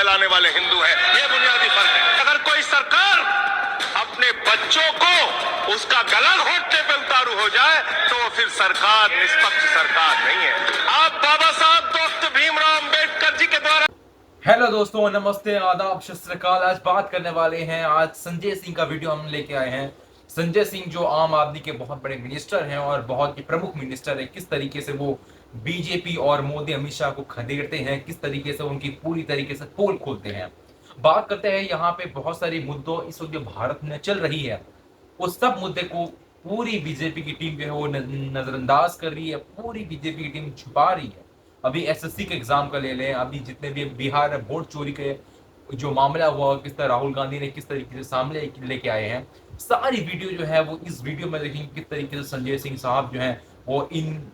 फैलाने वाले हिंदू हैं। ये बुनियादी फर्क है। अगर कोई सरकार अपने बच्चों को उसका गला घोटने पे उतारू हो जाए तो वो फिर सरकार निष्पक्ष सरकार नहीं है। आप बाबा साहब डॉक्टर भीमराव अंबेडकर जी के द्वारा। हेलो दोस्तों, नमस्ते, आदाब, सत श्री अकाल। आज बात करने वाले हैं, आज संजय सिंह का वीडियो हम लेके आए हैं। संजय सिंह जो आम आदमी के बहुत बड़े मिनिस्टर हैं और बहुत ही प्रमुख मिनिस्टर हैं, किस तरीके से वो बीजेपी और मोदी अमित शाह को खदेड़ते हैं, किस तरीके से उनकी पूरी तरीके से पोल खोलते हैं। बात करते हैं यहाँ पे बहुत सारी मुद्दों इस वक्त जो भारत में चल रही है, उस सब मुद्दे को पूरी बीजेपी की टीम जो है वो नजरअंदाज कर रही है, पूरी बीजेपी की टीम छुपा रही है। अभी एसएससी के एग्जाम का ले लें, अभी जितने भी बिहार वोट चोरी के जो मामला हुआ, किस तरह राहुल गांधी ने किस तरीके से सामने लेके आए हैं, सारी वीडियो जो है वो इस वीडियो में देखेंगे किस तरीके से संजय सिंह साहब जो हैं वो इन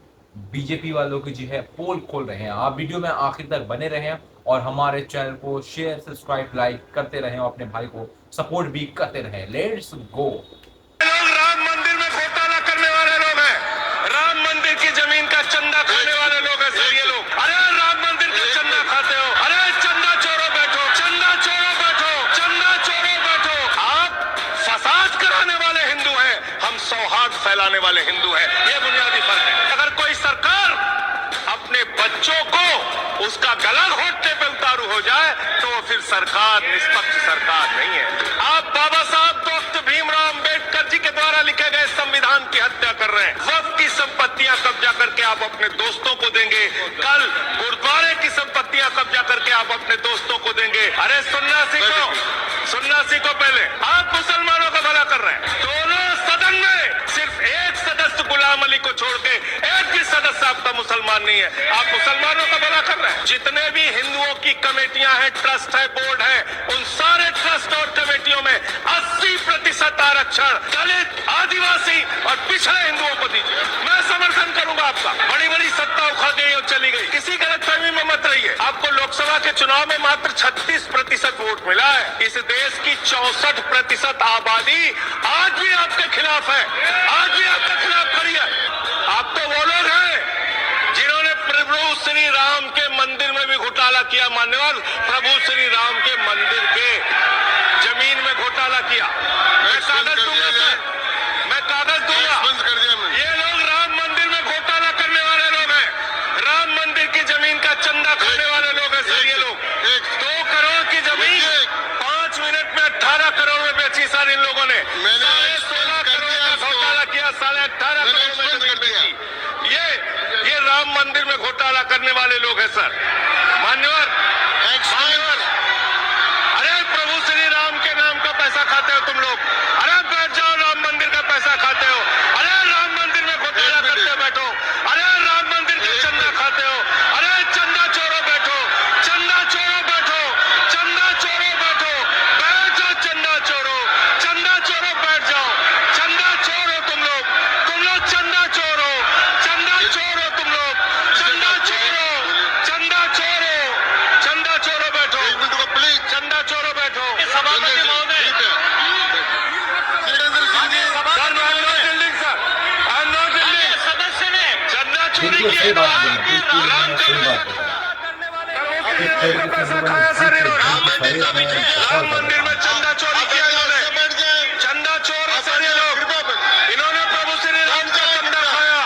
बीजेपी वालों की जो है पोल खोल रहे हैं। आप वीडियो में आखिर तक बने रहें और हमारे चैनल को शेयर, सब्सक्राइब, लाइक करते रहें और अपने भाई को सपोर्ट भी करते रहें। Let's go. राम मंदिर में घोटाला करने वाले लोग हैं, राम मंदिर की जमीन का चंदा खाने वाले लोग हैं सर ये लोग। अरे राम मंदिर का चंदा खाते हो, अरे चंदा चोरो बैठो, चंदा चोरो बैठो, चंदा चोरो बैठो। आप फसाद कराने वाले हिंदू हैं, हम सौहार्द फैलाने वाले हिंदू हैं। ये बुनियादी फर्क है। अगर कोई सरकार अपने बच्चों को उसका गला घोटने पे उतारू हो जाए तो वो फिर सरकार निष्पक्ष सरकार नहीं है। आप बाबा साहब डॉक्टर भीमराव अंबेडकर जी के द्वारा लिखे गए संविधान की हत्या कर रहे हैं। वक्फ की संपत्तियां कब्जा करके आप अपने दोस्तों को देंगे, कल गुरुद्वारे की संपत्तियां कब्जा करके आप अपने दोस्तों को देंगे। अरे सुनना सीखो पहले। आप मुसलमानों का भला कर रहे हैं। दोनों सदन में सिर्फ एक सदस्य गुलाम अली को छोड़ के एक भी सदस्य आपका मुसलमान नहीं है। आप मुसलमानों का भला कर रहे हैं। जितने भी हिंदुओं की कमेटियां हैं, ट्रस्ट है, बोर्ड है, उन सारे ट्रस्ट और कमेटियों में 80% आरक्षण दलित, आदिवासी और पिछड़े हिंदुओं को दीजिए। मैं समर्थन करूंगा आपका। बड़ी बड़ी सत्ता उखड़ गई और चली गई, किसी गलतफहमी में मत रहिए। आपको लोकसभा के चुनाव में मात्र 36% वोट मिला है। इस देश की 64% आबादी आज भी आपके खिलाफ है, आज भी आपके खिलाफ खड़ी है। आप तो वो लोग हैं जिन्होंने प्रभु श्री राम के मंदिर में भी घोटाला किया। मान्यवर, प्रभु श्री राम के मंदिर के जमीन में घोटाला किया। मैं कागज दूंगा सर, मैं कागज दूंगा। ये लोग राम मंदिर में घोटाला करने वाले लोग हैं, राम मंदिर की जमीन का चंदा खाने वाले लोग हैं सर ये लोग। 2 करोड़ की जमीन 5 मिनट में 18 करोड़ में बेची सर इन लोगों ने। 16.5 करोड़ का घोटाला किया, 18.5 करोड़ में जमीन बेची। ये राम मंदिर में घोटाला करने वाले लोग हैं सर। मान्यवर, अरे प्रभु श्री राम के नाम का पैसा खाते हो तुम लोग। अरे बैठ जाओ, राम मंदिर का पैसा खाते हो। अरे राम मंदिर में घोटाला करते बैठो। अरे राम मंदिर का चंदा खाते हो। अरे चंदा चोरो बैठो, चंदा चोरो बैठो, चंदा चोरो बैठो, बैठ जाओ चंदा चोरो, चंदा चोरो बैठ जाओ। चंदा चोरो तुम लोग चंदा चोरो, चंदा चोरो तुम लोग, चंदा चोरो, चंदा चोरो, चंदा चोरो बैठो, चंदा चोरो बैठो। सभापति महोदय, सदस्य ने चंदा चोरी किया, पैसा खाया सर इन्होंने। राम मंदिर में चंदा चोरी किया इन्होंने, चंदा चोर सर ये लोग। इन्होंने प्रभु श्री राम का चंदा खाया,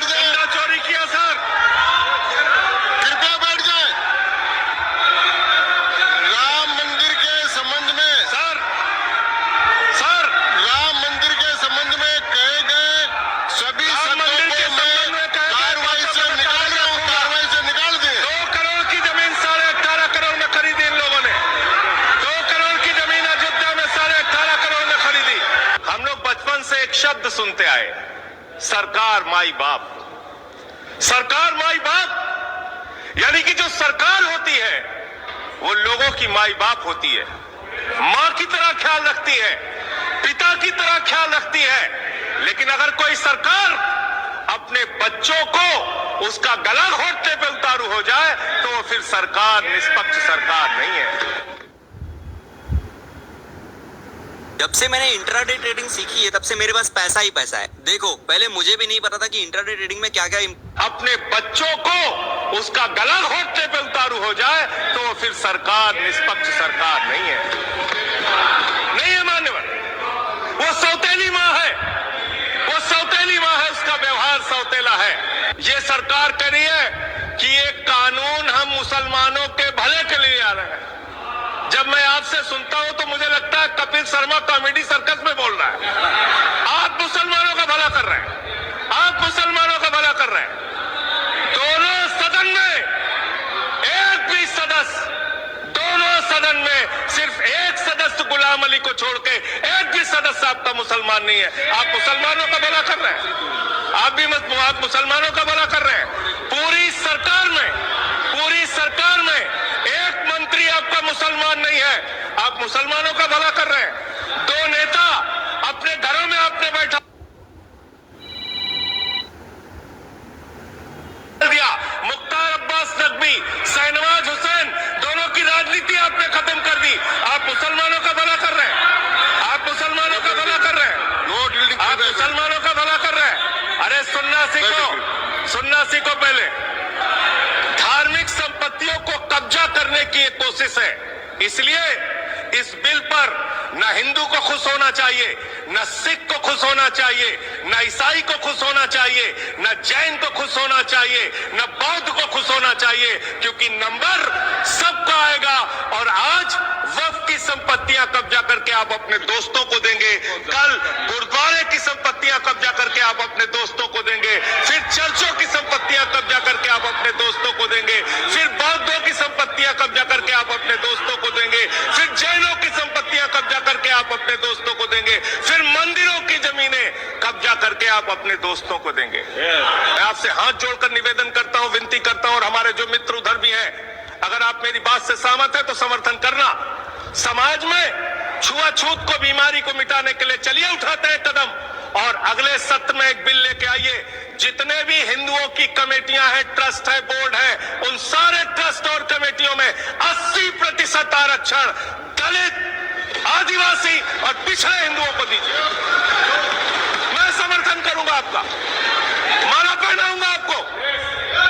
चंदा चोरी किया सर। कृपया बैठ जाए। राम मंदिर के संबंध में सर राम मंदिर के संबंध में कहे गए सभी मंदिर के संबंध में कार्रवाई से निकाल रहा हूं, कार्रवाई से निकाल दें। 2 करोड़ की जमीन 18.5 करोड़ में खरीदी इन लोगों ने। 2 करोड़ की जमीन अयोध्या में 18.5 करोड़ में खरीदी। हम लोग बचपन से एक शब्द सुनते आए, सरकार माई बाप। सरकार माई बाप यानी कि जो सरकार होती है वो लोगों की माई बाप होती है, मां की तरह ख्याल रखती है, पिता की तरह ख्याल रखती है। लेकिन अगर कोई सरकार अपने बच्चों को उसका गला घोटने पे उतारू हो जाए तो वो फिर सरकार निष्पक्ष सरकार नहीं है। जब से मैंने इंट्राडे ट्रेडिंग सीखी है तब से मेरे पास पैसा ही पैसा है। देखो पहले मुझे भी नहीं पता था कि इंट्राडे ट्रेडिंग में क्या क्या अपने बच्चों को उसका गला घोटने पे उतारू हो जाए तो फिर सरकार निष्पक्ष सरकार नहीं है मान्यवर। वो सौतेली माँ है, उसका व्यवहार सौतेला है। ये सरकार कह रही है कि ये कानून हम मुसलमानों के भले के लिए आ रहे हैं। जब मैं आपसे सुनता हूं तो मुझे लगता है कपिल शर्मा कॉमेडी सर्कस में बोल रहा है। आप मुसलमानों का भला कर रहे हैं, दोनों सदन में एक भी सदस्य, दोनों सदन में सिर्फ एक सदस्य गुलाम अली को छोड़ के एक भी सदस्य आपका मुसलमान नहीं है। आप मुसलमानों का भला कर रहे हैं, आप मुसलमानों का भला कर रहे हैं। पूरी सरकार में एक मंत्री आपका मुसलमान नहीं है, आप मुसलमानों का भला कर रहे हैं। दो नेता अपने घरों में आपने बैठा दिया, मुख्तार अब्बास नकवी, शहनवाज हुसैन, दोनों की राजनीति आपने खत्म कर दी। आप मुसलमानों का भला कर रहे हैं, आप मुसलमानों का भला कर रहे हैं, आप मुसलमानों का भला कर रहे हैं। अरे सुनना सीखो पहले। धार्मिक संपत्तियों को कब्जा करने की एक कोशिश है, इसलिए इस बिल पर न हिंदू को खुश होना चाहिए, न सिख को खुश होना चाहिए, न ईसाई को खुश होना चाहिए, न जैन को खुश होना चाहिए, न बौद्ध को खुश होना चाहिए, क्योंकि नंबर सबका आएगा। और आज वक्फ की संपत्तियां कब्जा करके आप अपने दोस्तों को देंगे, कल गुरुद्वारे की संपत्तियां कब्जा करके आप अपने दोस्तों को देंगे, फिर चर्चों की संपत्तियां कब्जा करके आप अपने दोस्तों को देंगे, फिर बौद्धों की संपत्तियां कब्जा करके आप अपने दोस्तों को देंगे, फिर जैनों की संपत्तियां कब्जा करके आप अपने दोस्तों को देंगे, फिर मंदिरों की जमीनें कब्जा करके आप अपने दोस्तों को देंगे। मैं आपसे हाथ जोड़कर निवेदन करता हूं, विनती करता हूं, और हमारे जो मित्र उधर भी हैं, अगर आप मेरी बात से सहमत है तो समर्थन करना। समाज में छुआछूत को, बीमारी को मिटाने के लिए चलिए उठाते हैं कदम, और अगले सत्र में एक बिल लेके आइए। जितने भी हिंदुओं की कमेटियां हैं, ट्रस्ट है, बोर्ड है, उन सारे ट्रस्ट और कमेटियों में 80% आरक्षण दलित, आदिवासी और पिछड़े हिंदुओं को दीजिए। मैं समर्थन करूंगा आपका, माला पहनाऊंगा आपको।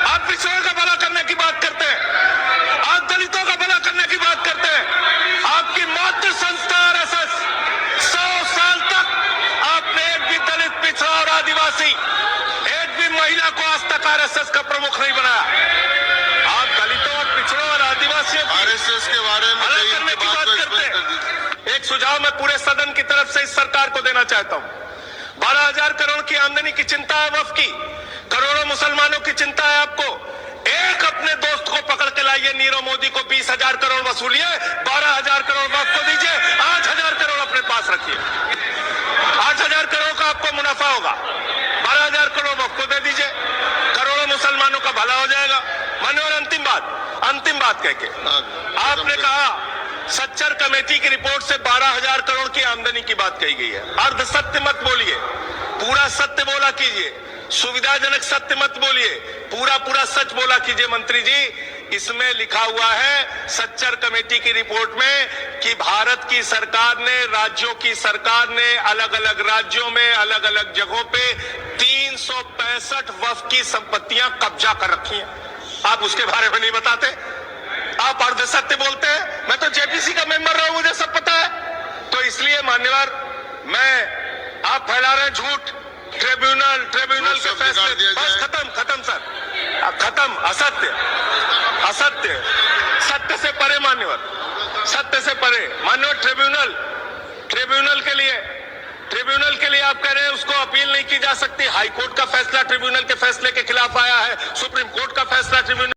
आप पिछड़ों का भला करने की बात करते हैं, आप दलितों का भला करने की बात करते हैं। आपकी मातृ संस्था आरएसएस 100 साल तक आपने एक भी दलित, पिछड़ा और आदिवासी, एक भी महिला को आज तक आरएसएस का प्रमुख नहीं बनाया। आप दलितों और पिछड़ों और आदिवासियों आरएसएस के बारे में अलग करने की बात करते हैं। एक सुझाव मैं पूरे सदन की तरफ से इस सरकार को देना चाहता हूं। 12,000 करोड़ की आमदनी की चिंता है वक्फ की, करोड़ों मुसलमानों की चिंता है आपको। एक अपने दोस्त को पकड़ के लाइए, नीरव मोदी को 20,000 करोड़ वसूलिए, 12,000 करोड़ वक्फ को दीजिए, 8,000 करोड़ अपने पास रखिए। 8,000 करोड़ का आपको मुनाफा होगा, 12,000 करोड़ वक्फ को दे दीजिए, करोड़ों मुसलमानों का भला हो जाएगा। मान्यवर, अंतिम बात कह के आपने कहा सच्चर कमेटी की रिपोर्ट से 12,000 करोड़ की आमदनी की बात कही गई है। अर्ध सत्य मत बोलिए, पूरा सत्य बोला कीजिए, सुविधाजनक सत्य मत बोलिए, पूरा सच बोला कीजिए। मंत्री जी, इसमें लिखा हुआ है सच्चर कमेटी की रिपोर्ट में कि भारत की सरकार ने, राज्यों की सरकार ने अलग अलग राज्यों में, अलग अलग जगहों पे 365 वक्फ की संपत्तियां कब्जा कर रखी हैं। आप उसके बारे में नहीं बताते, आप अर्ध सत्य बोलते हैं। मैं तो जेपीसी का मेंबर रहा हूं, मुझे सब पता है। तो इसलिए मान्यवर, आप फैला रहे झूठ, ट्रिब्यूनल के फैसले, बस खत्म सर, खत्म। असत्य, सत्य से परे मान्यवर, सत्य से परे मान्यवर। ट्रिब्यूनल के लिए आप कह रहे हैं उसको अपील नहीं की जा सकती। हाई कोर्ट का फैसला ट्रिब्यूनल के फैसले के खिलाफ आया है, सुप्रीम कोर्ट का फैसला ट्रिब्यूनल